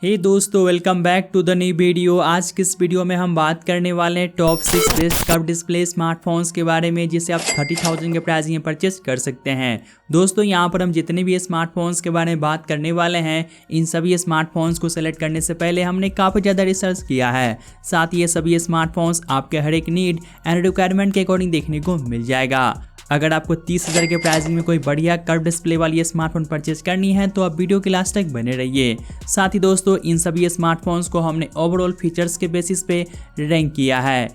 दोस्तों, welcome back to the new video. आज की इस वीडियो में हम बात करने वाले हैं top 6 best curve display smartphones के बारे में, जिसे आप 30,000 के प्राइस में परचेस कर सकते हैं। दोस्तों, यहाँ पर हम जितने भी स्मार्टफोन्स के बारे में बात करने वाले हैं, इन सभी स्मार्टफोन्स को सेलेक्ट करने से पहले हमने काफ़ी ज़्यादा रिसर्च किया है। साथ ही ये सभी स्मार्टफोन्स आपके हर एक नीड एंड रिक्वायरमेंट के अकॉर्डिंग देखने को मिल जाएगा। अगर आपको 30,000 के प्राइसिंग में कोई बढ़िया कर्व डिस्प्ले वाली स्मार्टफोन परचेज करनी है तो आप वीडियो के लास्ट तक बने रहिए। साथ ही दोस्तों, इन सभी स्मार्टफोन्स को हमने ओवरऑल फीचर्स के बेसिस पे रैंक किया है।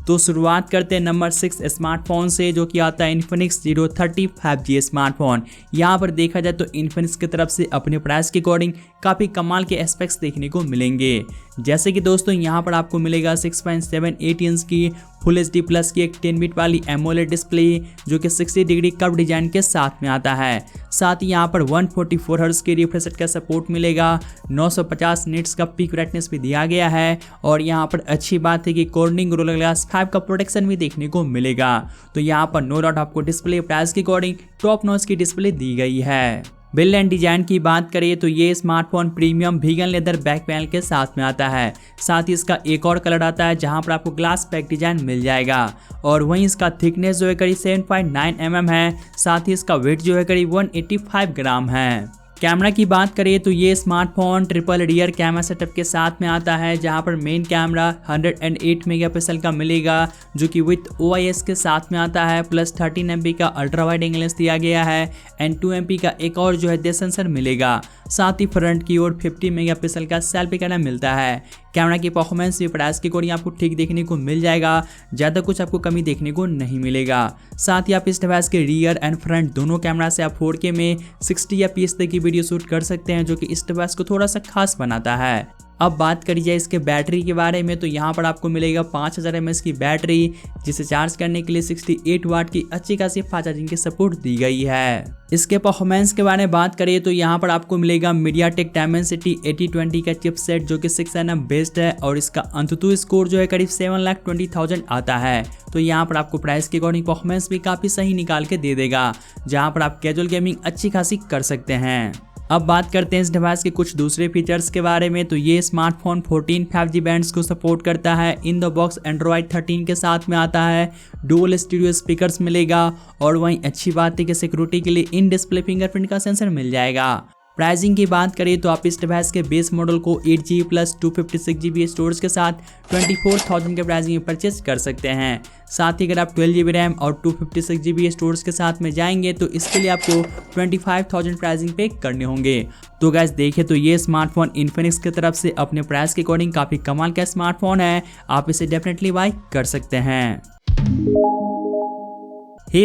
तो शुरुआत करते हैं नंबर 6 स्मार्टफोन से, जो कि आता है इन्फिनिक्स Zero 30 5G स्मार्टफोन। यहाँ पर देखा जाए तो इन्फिनिक्स की तरफ से अपने प्राइस के अकॉर्डिंग काफ़ी कमाल के एस्पेक्ट्स देखने को मिलेंगे। जैसे कि दोस्तों, यहाँ पर आपको मिलेगा 6.78 इंच की फुल HD प्लस की एक 10 बिट वाली एमोलेड डिस्प्ले, जो कि 60 डिग्री कर्व डिजाइन के साथ में आता है। साथ ही यहाँ पर 144 हर्ट्ज की रिफ्रेश रेट का सपोर्ट मिलेगा, 950 निट्स का पीक ब्राइटनेस भी दिया गया है, और यहाँ पर अच्छी बात है कि कॉर्निंग गोरिल्ला ग्लास 5 का प्रोटेक्शन भी देखने को मिलेगा। तो यहाँ पर नो डाउट आपको डिस्प्ले प्राइस के अकॉर्डिंग टॉप नॉच की डिस्प्ले दी गई है। बिल्ड एंड डिजाइन की बात करें तो ये smartphone premium vegan leather back panel के साथ में आता है। साथ ही इसका एक और कलर आता है जहां पर आपको ग्लास पैक डिजाइन मिल जाएगा, और वहीं इसका थिकनेस जो है करीब 7.9 mm है। साथ ही इसका वेट जो है करीब 185 ग्राम है। कैमरा की बात करें तो ये smartphone triple rear camera setup के साथ में आता है, जहां पर मेन कैमरा 108 मेगापिक्सल का मिलेगा, जो कि विथ OIS के साथ में आता है, प्लस 13 MP का अल्ट्रा वाइड एंगल लेंस दिया गया है, एंड 2 MP का एक और जो है डेप्थ सेंसर मिलेगा। साथ ही फ्रंट की ओर 50 मेगापिक्सल का सेल्फी कैमरा मिलता है। कैमरा की परफॉर्मेंस भी प्राइस के अकॉर्डिंग आपको ठीक देखने को मिल जाएगा, ज़्यादा कुछ आपको कमी देखने को नहीं मिलेगा। साथ ही आप इस डिवाइस के रियर एंड फ्रंट दोनों कैमरा से आप 4K में 60 FPS तक की वीडियो शूट कर सकते हैं, जो कि इस डिवाइस को थोड़ा सा खास बनाता है। अब बात करी जाए इसके बैटरी के बारे में, तो यहाँ पर आपको मिलेगा 5000 mAh की बैटरी, जिसे चार्ज करने के लिए 68 वाट की अच्छी खासी फास्ट चार्जिंग की सपोर्ट दी गई है। इसके परफॉर्मेंस के बारे में बात करें तो यहाँ पर आपको मिलेगा MediaTek Dimensity 8020 का चिपसेट, जो कि 6nm बेस्ड है, और इसका अंतुतु स्कोर जो है करीब 7,20,000 आता है। तो यहाँ पर आपको प्राइस के अकॉर्डिंग परफॉर्मेंस भी काफ़ी सही निकाल के दे देगा, जहाँ पर आप कैजुअल गेमिंग अच्छी खासी कर सकते हैं। अब बात करते हैं इस डिवाइस के कुछ दूसरे फीचर्स के बारे में, तो ये स्मार्टफोन 14 5G बैंड्स को सपोर्ट करता है। इन द बॉक्स एंड्रॉयड 13 के साथ में आता है, डुअल स्टीरियो स्पीकर्स मिलेगा, और वहीं अच्छी बात है कि सिक्योरिटी के लिए इन डिस्प्ले फिंगरप्रिंट का सेंसर मिल जाएगा। प्राइसिंग की बात करें तो आप इस डिवाइस के बेस मॉडल को 8GB प्लस 256GB स्टोरेज के साथ 24,000 के प्राइसिंग में परचेस कर सकते हैं। साथ ही अगर आप 12GB रैम और 256GB स्टोरेज के साथ में जाएंगे तो इसके लिए आपको 25,000 प्राइसिंग पे करने होंगे। तो गाइस देखें तो ये स्मार्टफोन इन्फिनिक्स की तरफ से अपने प्राइस के अकॉर्डिंग काफ़ी कमाल का स्मार्टफोन है, आप इसे डेफिनेटली बाय कर सकते हैं।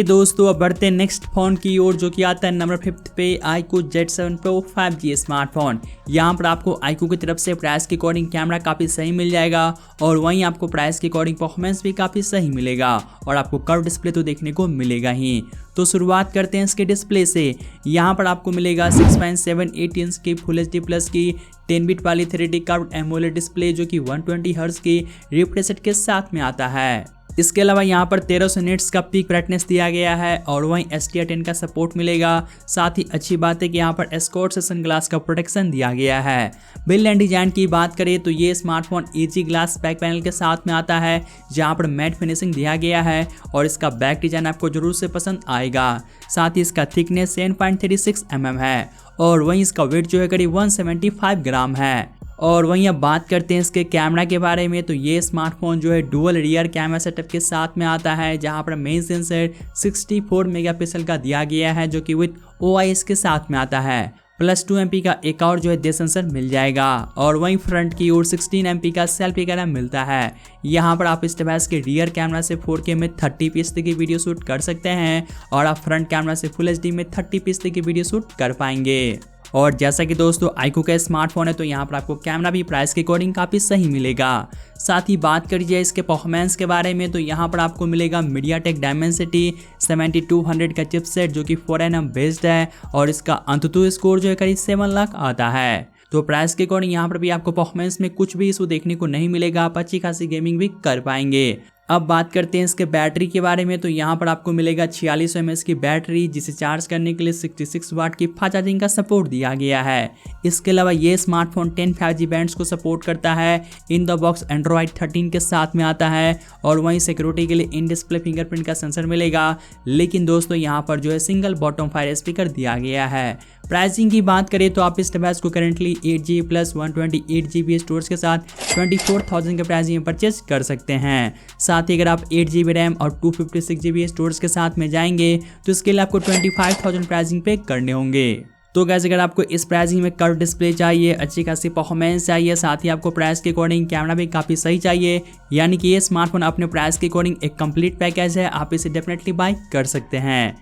दोस्तों, अब बढ़ते हैं नेक्स्ट फोन की ओर, जो कि आता है नंबर 5 पे iQOO Z7 Pro 5G smartphone. यहाँ पर आपको iQOO की तरफ से प्राइस के अकॉर्डिंग कैमरा काफ़ी सही मिल जाएगा, और वहीं आपको प्राइस के अकॉर्डिंग परफॉर्मेंस भी काफ़ी सही मिलेगा, और आपको कर्व डिस्प्ले तो देखने को मिलेगा ही। तो शुरुआत करते हैं इसके डिस्प्ले से। यहाँ पर आपको मिलेगा 6.78 इंच की फुल HD प्लस की 10 बिट वाली 3D कर्व्ड एमोलेड डिस्प्ले, जो कि 120 हर्ट्ज की रिफ्रेश रेट के साथ में आता है। इसके अलावा यहाँ पर 1300 निट्स का पीक ब्राइटनेस दिया गया है, और वहीं STR10 का सपोर्ट मिलेगा। साथ ही अच्छी बात है कि यहाँ पर एस्कॉर्ट से सनग्लास का प्रोटेक्शन दिया गया है। बिल्ड एंड डिजाइन की बात करें तो ये smartphone EG glass back panel के साथ में आता है, जहाँ पर मैट फिनिशिंग दिया गया है, और इसका बैक डिजाइन आपको जरूर से पसंद आएगा। साथ ही इसका थिकनेस 7.36 mm है, और वहीं इसका वेट जो है करीब 175 ग्राम है। और वहीं अब बात करते हैं इसके कैमरा के बारे में, तो ये स्मार्टफोन जो है डुअल रियर कैमरा सेटअप के साथ में आता है, जहां पर मेन सेंसर 64 मेगापिक्सल का दिया गया है, जो कि विथ OIS के साथ में आता है, प्लस 2 MP का एक और जो है डेप्थ सेंसर मिल जाएगा, और वहीं फ्रंट की ओर 16 MP का सेल्फी कैमरा मिलता है। यहाँ पर आप इस डिवाइस के रियर कैमरा से 4K में 30 FPS तक की वीडियो शूट कर सकते हैं, और आप फ्रंट कैमरा से फुल HD में 30 FPS तक की वीडियो शूट कर पाएंगे। और जैसा कि दोस्तों iQOO का स्मार्टफोन है, तो यहाँ पर आपको कैमरा भी प्राइस के अकॉर्डिंग काफ़ी सही मिलेगा। साथ ही बात करी जाए इसके परफॉर्मेंस के बारे में, तो यहाँ पर आपको मिलेगा MediaTek Dimensity 7200 का चिपसेट, जो कि 4nm बेस्ड है, और इसका अंतुतु स्कोर जो है करीब 7 लाख आता है। तो प्राइस के अकॉर्डिंग यहाँ पर भी आपको परफॉर्मेंस में कुछ भी इशू देखने को नहीं मिलेगा, आप अच्छी खासी गेमिंग भी कर पाएंगे। अब बात करते हैं इसके बैटरी के बारे में। तो यहाँ पर आपको मिलेगा 4600 mAh की बैटरी, जिसे चार्ज करने के लिए 66 वाट की फास्ट चार्जिंग का सपोर्ट दिया गया है। इसके अलावा ये स्मार्टफोन 10 5G बैंड्स को सपोर्ट करता है। इन द बॉक्स एंड्रॉइड 13 के साथ में आता है और वहीं सिक्योरिटी के लिए इन डिस्प्ले फिंगरप्रिंट का सेंसर मिलेगा। लेकिन दोस्तों यहाँ पर जो है सिंगल बॉटम फायर स्पीकर दिया गया है। प्राइसिंग की बात करें तो आप इस डिवाइस को currently 8GB plus 128GB storage के साथ 24,000 के प्राइस में परचेज कर सकते हैं। साथ ही अगर आप 8GB रैम और 256GB स्टोरेज के साथ में जाएंगे तो इसके लिए आपको 25,000 प्राइसिंग पे करने होंगे। तो गाइस अगर आपको इस प्राइसिंग में कर्व डिस्प्ले चाहिए, अच्छी खासी परफॉर्मेंस चाहिए, साथ ही आपको प्राइस के अकॉर्डिंग कैमरा भी काफ़ी सही चाहिए, यानी कि ये स्मार्टफोन अपने प्राइस के अकॉर्डिंग एक कंप्लीट पैकेज है, आप इसे डेफिनेटली बाय कर सकते हैं।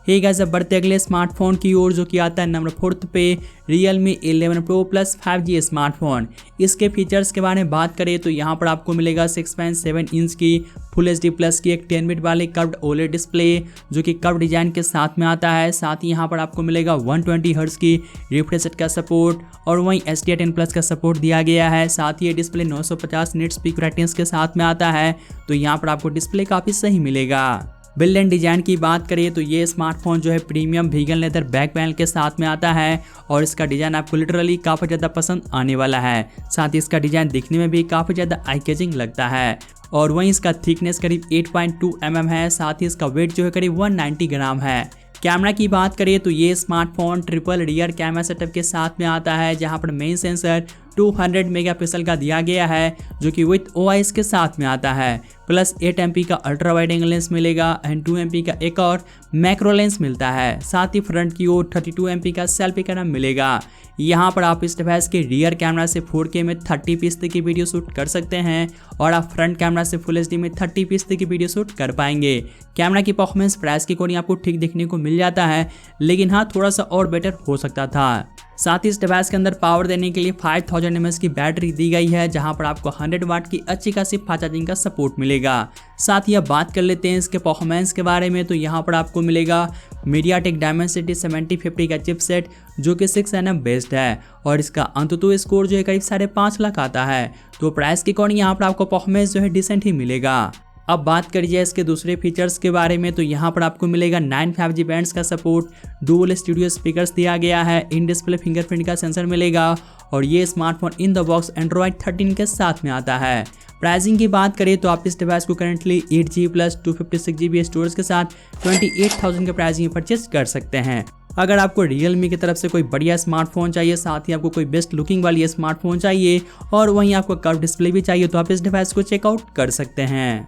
हे गाइस अब बढ़ते अगले स्मार्टफोन की ओर, जो कि आता है नंबर 4 पे Realme 11 Pro Plus 5G smartphone. इसके फीचर्स के बारे में बात करें तो यहाँ पर आपको मिलेगा 6.7 इंच की फुल HD प्लस की एक 10 बिट वाली कर्व्ड OLED डिस्प्ले, जो कि कर्व डिजाइन के साथ में आता है। साथ ही यहाँ पर आपको मिलेगा 120 हर्ट्ज की रिफ्रेश रेट का सपोर्ट और वहीं HDR 10 प्लस का सपोर्ट दिया गया है। साथ ही ये डिस्प्ले 950 निट्स पीक ब्राइटनेस के साथ में आता है, तो यहाँ पर आपको डिस्प्ले काफ़ी सही मिलेगा। बिल्ड एंड डिजाइन की बात करें तो ये स्मार्टफोन जो है premium vegan leather back panel के साथ में आता है और इसका डिजाइन आपको लिटरली काफ़ी ज़्यादा पसंद आने वाला है। साथ ही इसका डिजाइन दिखने में भी काफ़ी ज़्यादा आई कैचिंग लगता है और वहीं इसका थिकनेस करीब 8.2 mm है। साथ ही इसका वेट जो है करीब 190 ग्राम है। कैमरा की बात करें तो ये smartphone triple rear camera setup के साथ में आता है, जहां पर मेन सेंसर 200 मेगापिक्सल का दिया गया है, जो कि विथ OIS के साथ में आता है। प्लस 8 MP का अल्ट्रा वाइड एंगल लेंस मिलेगा एंड 2 MP का एक और मैक्रो लेंस मिलता है। साथ ही फ्रंट की ओर 32 MP का सेल्फी कैमरा मिलेगा। यहाँ पर आप इस डिवाइस के रियर कैमरा से 4K में 30 तक की वीडियो शूट कर सकते हैं और आप फ्रंट कैमरा से फुल HD में 30 तक की वीडियो शूट कर पाएंगे। कैमरा की परफॉर्मेंस प्राइस के अकॉर्डिंग आपको ठीक देखने को मिल जाता है, लेकिन हाँ थोड़ा सा और बेटर हो सकता था। साथ ही इस डिवाइस के अंदर पावर देने के लिए 5000 mAh की बैटरी दी गई है, जहां पर आपको 100 वाट की अच्छी खासी फास्ट चार्जिंग का सपोर्ट मिलेगा। साथ ही अब बात कर लेते हैं इसके परफॉर्मेंस के बारे में। तो यहाँ पर आपको मिलेगा MediaTek Dimensity 7050 का चिपसेट, जो कि 6nm बेस्ड है और इसका अंततः स्कोर जो है करीब 5.5 लाख आता है। तो प्राइस के अकॉर्डिंग यहाँ पर आपको परफॉर्मेंस जो है डिसेंट ही मिलेगा। अब बात करिए इसके दूसरे फीचर्स के बारे में। तो यहाँ पर आपको मिलेगा 9 5G बैंड्स का सपोर्ट, डुअल स्टूडियो स्पीकर्स दिया गया है, इन डिस्प्ले फिंगरप्रिंट का सेंसर मिलेगा और ये smartphone in the box Android 13 के साथ में आता है। प्राइसिंग की बात करें तो आप इस डिवाइस को currently 8GB plus 256GB storage के साथ 28,000 के प्राइसिंग में परचेज कर सकते हैं। अगर आपको Realme की तरफ से कोई बढ़िया स्मार्टफोन चाहिए, साथ ही आपको कोई बेस्ट लुकिंग वाली स्मार्टफोन चाहिए और वहीं आपको कर्व डिस्प्ले भी चाहिए, तो आप इस डिवाइस को चेकआउट कर सकते हैं।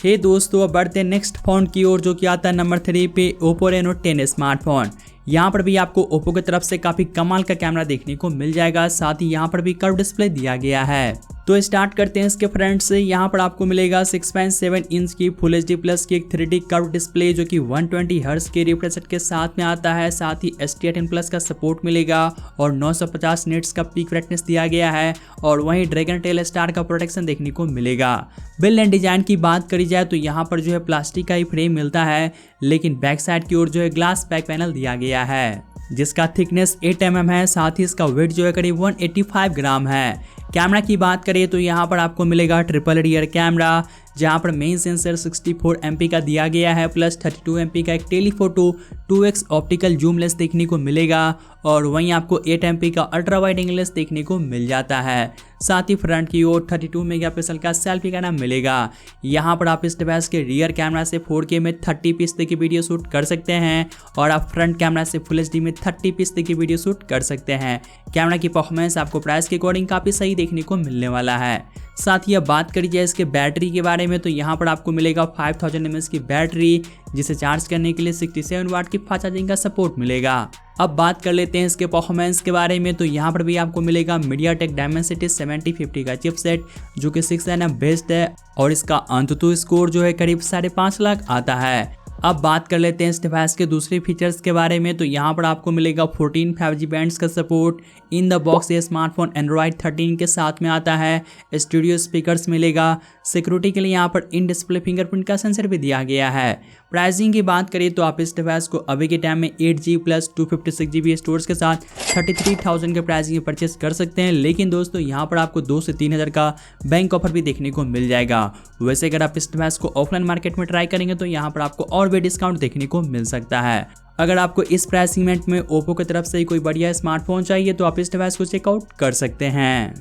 हे दोस्तों अब बढ़ते हैं नेक्स्ट फोन की ओर, जो कि आता है नंबर 3 पे Oppo Reno 10 स्मार्टफोन। यहाँ पर भी आपको Oppo की तरफ से काफ़ी कमाल का कैमरा देखने को मिल जाएगा। साथ ही यहाँ पर भी कर्व डिस्प्ले दिया गया है। तो स्टार्ट करते हैं इसके फ्रंट से। यहाँ पर आपको मिलेगा 6.7 इंच की फुल HD प्लस की एक 3D कर्व डिस्प्ले, जो कि 120 हर्ट्ज के रिफ्रेश रेट के साथ में आता है। साथ ही HDR 10 प्लस का सपोर्ट मिलेगा और 950 निट्स का पीक ब्राइटनेस दिया गया है और वहीं ड्रैगन टेल स्टार का प्रोटेक्शन देखने को मिलेगा। बिल्ड एंड डिजाइन की बात करी जाए तो यहाँ पर जो है प्लास्टिक का ही फ्रेम मिलता है, लेकिन बैक साइड की ओर जो है ग्लास बैक पैनल दिया गया है, जिसका थिकनेस 8 mm है। साथ ही इसका वेट जो है करीब 185 ग्राम है। कैमरा की बात करें तो यहाँ पर आपको मिलेगा ट्रिपल रियर कैमरा, जहाँ पर मेन सेंसर 64 MP का दिया गया है, प्लस 32 MP का एक telephoto 2x optical zoom lens देखने को मिलेगा और वहीं आपको 8 MP का अल्ट्रा वाइड एंगल लेंस देखने को मिल जाता है। साथ ही फ्रंट की ओर 32 मेगापिक्सल का सेल्फी कैमरा मिलेगा। यहाँ पर आप इस डिवाइस के रियर कैमरा से 4K में 30 तक की वीडियो शूट कर सकते हैं और आप फ्रंट कैमरा से फुल HD में 30 तक की वीडियो शूट कर सकते हैं। कैमरा की परफॉर्मेंस आपको प्राइस के अकॉर्डिंग काफ़ी सही देखने को मिलने वाला है। साथ ही अब बात करी जाए इसके बैटरी के बारे में, तो यहाँ पर आपको मिलेगा 5000 mAh की बैटरी, जिसे चार्ज करने के लिए 67 वाट की फास्ट चार्जिंग का सपोर्ट मिलेगा। अब बात कर लेते हैं इसके परफॉर्मेंस के बारे में। तो यहाँ पर भी आपको मिलेगा MediaTek Dimensity 7050 का चिपसेट, जो कि 6nm बेस्ड है और इसका अंततः स्कोर जो है करीब 5.5 लाख आता है। अब बात कर लेते हैं इस डिवाइस के दूसरे फीचर्स के बारे में। तो यहाँ पर आपको मिलेगा 14 5G बैंड्स का सपोर्ट, इन द बॉक्स ये स्मार्टफोन एंड्रॉइड 13 के साथ में आता है, स्टूडियो स्पीकर्स मिलेगा। सिक्योरिटी के लिए यहाँ पर इन डिस्प्ले फिंगरप्रिंट का सेंसर भी दिया गया है। प्राइसिंग की बात करें तो आप इस डिवाइस को अभी के टाइम में 8GB प्लस 256GB स्टोरेज के साथ 33,000 के प्राइसिंग में परचेस कर सकते हैं। लेकिन दोस्तों यहाँ पर आपको 2 से 3,000 का बैंक ऑफर भी देखने को मिल जाएगा। वैसे अगर आप इस डिवाइस को ऑफलाइन मार्केट में ट्राई करेंगे तो यहाँ पर आपको और भी डिस्काउंट देखने को मिल सकता है। अगर आपको इस प्राइस सेगमेंट में ओप्पो की तरफ से कोई बढ़िया स्मार्टफोन चाहिए तो आप इस डिवाइस को चेकआउट कर सकते हैं।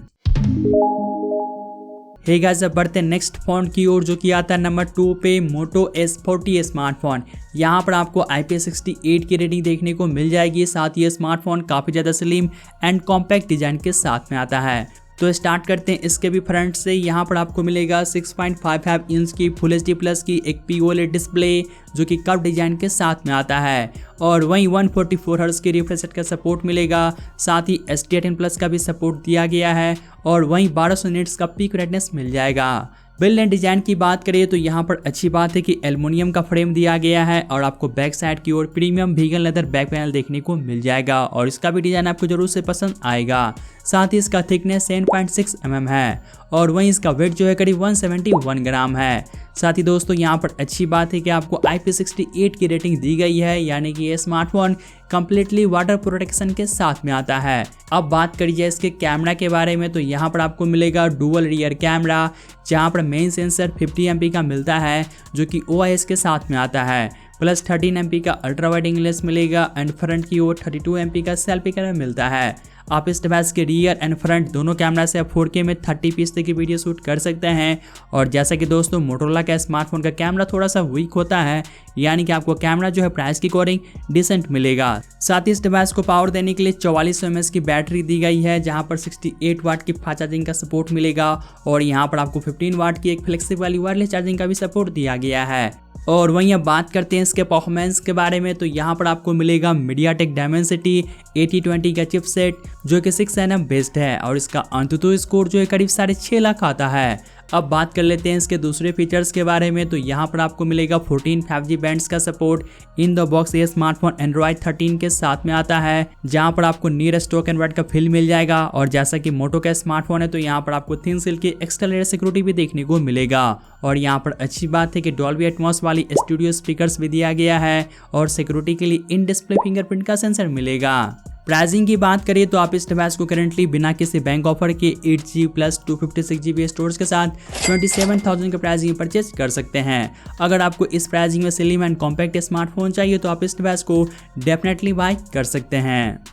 हे गाइस, अब बढ़ते हैं नेक्स्ट फोन की ओर जो कि आता है नंबर 2 पे मोटो S40 स्मार्टफोन। यहाँ पर आपको IP68 की रेटिंग देखने को मिल जाएगी। साथ ही ये स्मार्टफोन काफ़ी ज़्यादा स्लिम एंड कॉम्पैक्ट डिजाइन के साथ में आता है। तो स्टार्ट करते हैं इसके भी फ्रंट से। यहाँ पर आपको मिलेगा 6.55 इंच की फुल HD प्लस की एक POLED डिस्प्ले जो कि कर्व डिजाइन के साथ में आता है, और वहीं 144 हर्ट्ज की रिफ्रेश रेट का सपोर्ट मिलेगा। साथ ही ST18 प्लस का भी सपोर्ट दिया गया है, और वहीं 1200 निट्स का पीक ब्राइटनेस मिल जाएगा। बिल्ड एंड डिजाइन की बात करें तो यहाँ पर अच्छी बात है कि एल्युमिनियम का फ्रेम दिया गया है, और आपको बैक साइड की ओर premium vegan leather back panel देखने को मिल जाएगा, और इसका भी डिजाइन आपको जरूर से पसंद आएगा। साथ ही इसका थिकनेस 7.6 mm है, और वहीं इसका वेट जो है करीब 171 ग्राम है। साथ ही दोस्तों यहाँ पर अच्छी बात है कि आपको IP68 की रेटिंग दी गई है, यानी कि ये स्मार्टफोन कंप्लीटली वाटर प्रोटेक्शन के साथ में आता है। अब बात करिए इसके कैमरा के बारे में तो यहाँ पर आपको मिलेगा डुअल रियर कैमरा, जहाँ पर मेन सेंसर 50 MP का मिलता है जो कि OIS के साथ में आता है, प्लस 13 MP का अल्ट्रा वाइड एंगल लेंस मिलेगा, एंड फ्रंट की ओर 32 MP का सेल्फी कैमरा मिलता है। आप इस डिवाइस के रियर एंड फ्रंट दोनों कैमरा से आप 4K में 30 तक की वीडियो शूट कर सकते हैं। और जैसा कि दोस्तों मोटोरोला का स्मार्टफोन का कैमरा थोड़ा सा वीक होता है, यानी कि आपको कैमरा जो है प्राइस की अकॉर्डिंग डिसेंट मिलेगा। साथ ही इस डिवाइस को पावर देने के लिए 4400 mAh की बैटरी दी गई है, जहां पर 68 वाट की फास्ट चार्जिंग का सपोर्ट मिलेगा, और यहाँ पर आपको 15 वाट की एक फ्लेक्सिबल वाली वायरलेस चार्जिंग का भी सपोर्ट दिया गया है। और वहीं अब बात करते हैं इसके परफॉर्मेंस के बारे में तो यहाँ पर आपको मिलेगा मीडियाटेक डायमेंसिटी 8020 का चिपसेट जो कि 6 nm बेस्ड है, और इसका अंतुतु स्कोर जो है करीब 6.5 लाख आता है। अब बात कर लेते हैं इसके दूसरे फीचर्स के बारे में तो यहाँ पर आपको मिलेगा 14 5G बैंड्स का सपोर्ट इन द बॉक्स। ये स्मार्टफोन एंड्रॉइड 13 के साथ में आता है, जहाँ पर आपको नियर स्टॉक एंड्रॉइड का फील मिल जाएगा, और जैसा कि मोटो का स्मार्टफोन है तो यहाँ पर आपको थिन सील की एक्स्ट्रा लेयर सिक्योरिटी भी देखने को मिलेगा। और यहाँ पर अच्छी बात है कि डॉल्बी एटमॉस वाली स्टूडियो स्पीकर्स भी दिया गया है, और सिक्योरिटी के लिए इन डिस्प्ले फिंगरप्रिंट का सेंसर मिलेगा। प्राइसिंग की बात करें तो आप इस डिवाइस को करेंटली बिना किसी बैंक ऑफर के 8GB प्लस 256GB स्टोरेज के साथ 27,000 के प्राइसिंग में परचेज कर सकते हैं। अगर आपको इस प्राइसिंग में स्लिम एंड कॉम्पैक्ट स्मार्टफोन चाहिए तो आप इस डिवाइस को डेफिनेटली बाय कर सकते हैं।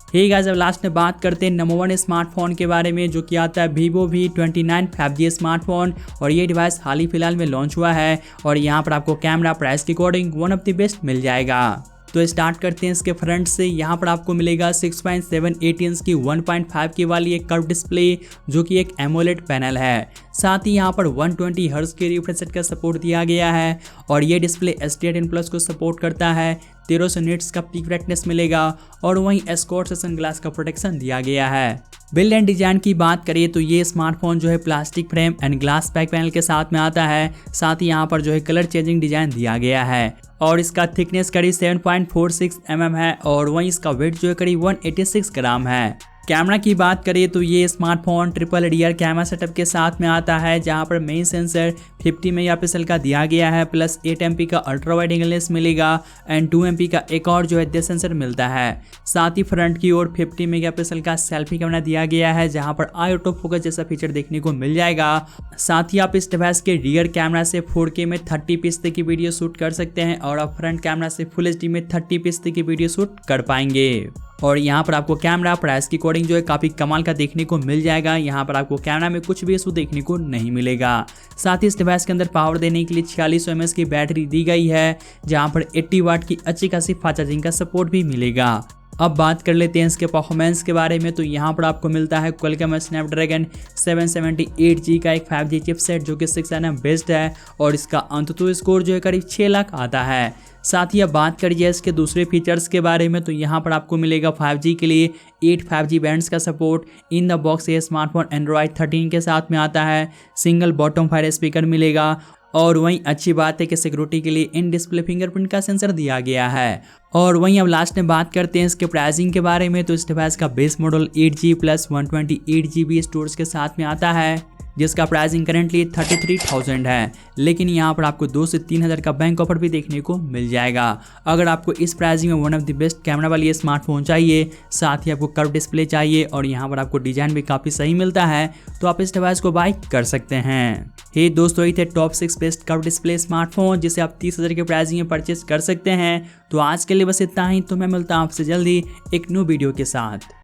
हे गाइस, अब लास्ट में बात करते हैं नंबर 1 स्मार्टफोन के बारे में जो कि आता है Vivo V29 5G स्मार्टफोन, और ये डिवाइस हाल ही फिलहाल में लॉन्च हुआ है, और यहाँ पर आपको कैमरा प्राइस की according one of the best मिल जाएगा। तो स्टार्ट करते हैं इसके फ्रंट से। यहाँ पर आपको मिलेगा 6.78 इंच की 1.5K वाली एक कर्व डिस्प्ले जो कि एक एमोलेड पैनल है। साथ ही यहाँ पर 120 हर्ट्ज के रिफ्रेश रेट का सपोर्ट दिया गया है, और ये डिस्प्ले ST18 प्लस को सपोर्ट करता है। 1300 निट्स का पीक ब्राइटनेस मिलेगा, और वहीं एस्कॉर्ट से सनग्लास का प्रोटेक्शन दिया गया है। बिल्ड एंड डिजाइन की बात करें तो ये स्मार्टफोन जो है plastic frame and glass back panel के साथ में आता है। साथ ही यहाँ पर जो है कलर चेंजिंग डिजाइन दिया गया है, और इसका थिकनेस करीब 7.46 mm है, और वहीं इसका वेट जो है करीब 186 ग्राम है। कैमरा की बात करें तो ये smartphone triple rear camera setup के साथ में आता है, जहां पर मेन सेंसर 50 मेगापिक्सल का दिया गया है, प्लस 8 MP का अल्ट्रा वाइड एंगल लेंस मिलेगा, एंड 2 MP का एक और जो है डेप्थ सेंसर मिलता है। साथ ही फ्रंट की ओर 50 मेगापिक्सल का सेल्फी कैमरा दिया गया है, जहां पर आई ऑटो फोकस जैसा फीचर देखने को मिल जाएगा। साथ ही आप इस डिवाइस के रियर कैमरा से 4K में 30 तक की वीडियो शूट कर सकते हैं, और आप फ्रंट कैमरा से फुल HD में 30 तक की वीडियो शूट कर पाएंगे। और यहाँ पर आपको कैमरा प्राइस की अकॉर्डिंग जो है काफ़ी कमाल का देखने को मिल जाएगा। यहाँ पर आपको कैमरा में कुछ भी इशू देखने को नहीं मिलेगा। साथ ही इस डिवाइस के अंदर पावर देने के लिए 4600 mAh की बैटरी दी गई है, जहाँ पर 80 वाट की अच्छी खासी फास्ट चार्जिंग का सपोर्ट भी मिलेगा। अब बात कर लेते हैं इसके परफॉर्मेंस के बारे में तो यहाँ पर आपको मिलता है क्वालकॉम स्नैपड्रैगन 778G का एक 5G चिपसेट जो कि 6 nm बेस्ड है, और इसका अंततः स्कोर जो है करीब 6 लाख आता है। साथ ही अब बात करिए इसके दूसरे फीचर्स के बारे में तो यहाँ पर आपको मिलेगा 5G के लिए 8 5G बैंड्स का सपोर्ट इन द बॉक्स। ये स्मार्टफोन एंड्रॉइड 13 के साथ में आता है। सिंगल बॉटम फायर स्पीकर मिलेगा, और वहीं अच्छी बात है कि सिक्योरिटी के लिए इन डिस्प्ले फिंगरप्रिंट का सेंसर दिया गया है। और वहीं अब लास्ट में बात करते हैं इसके प्राइसिंग के बारे में तो इस डिवाइस का base model 8G plus 128GB storage के साथ में आता है, जिसका प्राइसिंग करेंटली 33,000 है, लेकिन यहाँ पर आपको 2 से 3,000 का बैंक ऑफर भी देखने को मिल जाएगा। अगर आपको इस प्राइसिंग में one of the best camera वाली स्मार्टफोन चाहिए, साथ ही आपको कर्व डिस्प्ले चाहिए और यहाँ पर आपको डिजाइन भी काफ़ी सही मिलता है, तो आप इस डिवाइस को बाय कर सकते हैं। हे दोस्तों, ये थे top 6 best curve display smartphone जिसे आप 30,000 के प्राइसिंग में परचेस कर सकते हैं। तो आज के लिए बस इतना ही, तो मैं मिलता हूँ आपसे जल्दी एक न्यू वीडियो के साथ।